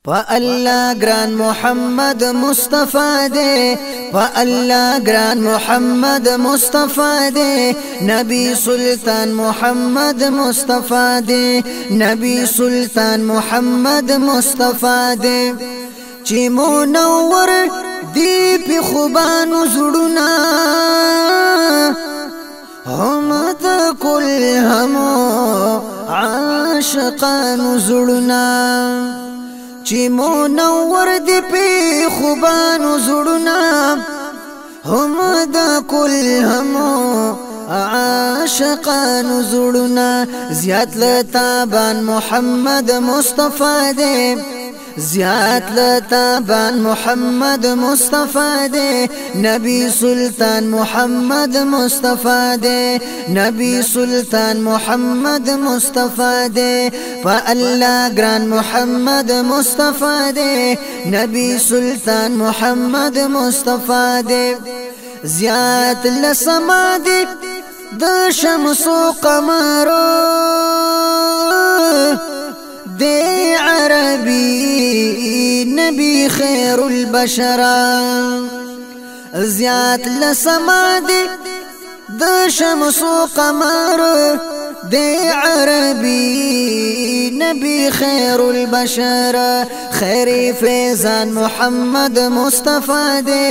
فالله گران محمد مصطفی دے فالله گران محمد مصطفی دے نبی سلطان محمد مصطفی دے نبی سلطان محمد مصطفی دے چی منور دی پی خوبانو زڑنا هم دا کل همو عاشقانو زڑنا چی منور دی پی خوبانو زڑنا هم دا کل همو عاشقانو زڑنا زیاد لتابان محمد مصطفی دے زیاد لتابان محمد مصطفی دے نبی سلطان محمد مصطفی دے نبی سلطان محمد مصطفی دے فالله گران محمد مصطفی دے نبی سلطان محمد مصطفی دے زیاد لسما دے د شمس و قمرو دے عربی نبی خیر البشر زیاد لسما دے د شمس و قمر دے عربی نبی خیر البشر خیر فیضان محمد مصطفی دے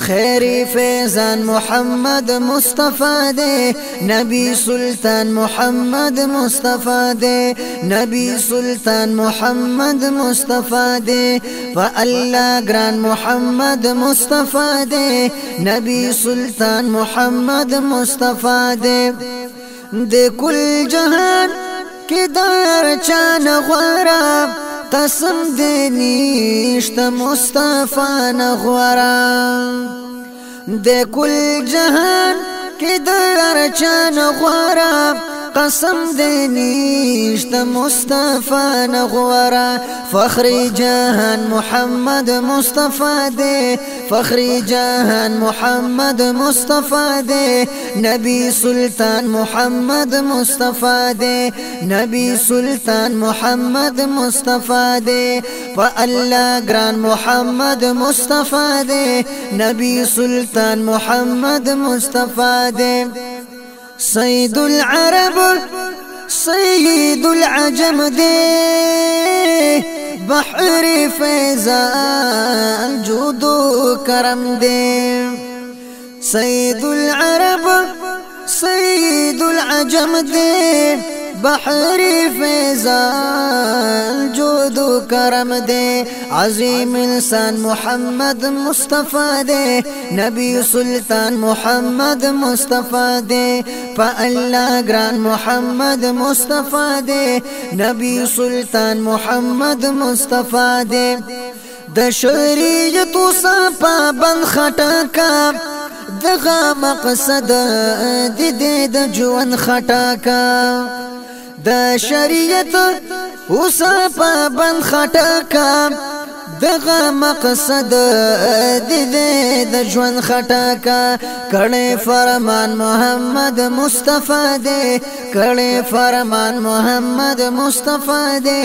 خیر فیضان محمد مصطفی دے نبی سلطان محمد مصطفی دے نبی سلطان محمد مصطفی دے فالله گران محمد مصطفی دے نبی سلطان محمد مصطفی دے دے کل جہان کی دار چان غورا قسم دے نیشت مصطفی نغورا دے کل جہان کی در چان غورا قسم دے نیشت مصطفی نغورا فخر جہان محمد مصطفی دے فخر جہان محمد مصطفی دے نبی سلطان محمد مصطفی دے نبی سلطان محمد مصطفی دے فالله گران محمد مصطفی دے نبی سلطان محمد مصطفی دے سید العرب سید العجم دے بحر فیضان جود و کرم دے سید العرب سید العجم دے بحر فیضان جود و کرم دے عظیم انسان محمد مصطفی دے نبی سلطان محمد مصطفی دے فالله گران محمد مصطفی دے نبی سلطان محمد مصطفی دے د شریعت صفا بند خټکا دغه مقصد د ژوند خټکا د شریعت صفا بند خټکا دغه مقصد د ژوند خټکا کړه فرمان محمد مصطفی دے کړه فرمان محمد مصطفی دے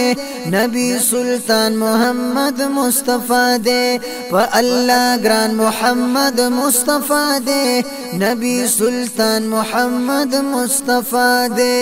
نبی سلطان محمد مصطفی دے فالله گران محمد مصطفی دے نبی سلطان محمد مصطفی دے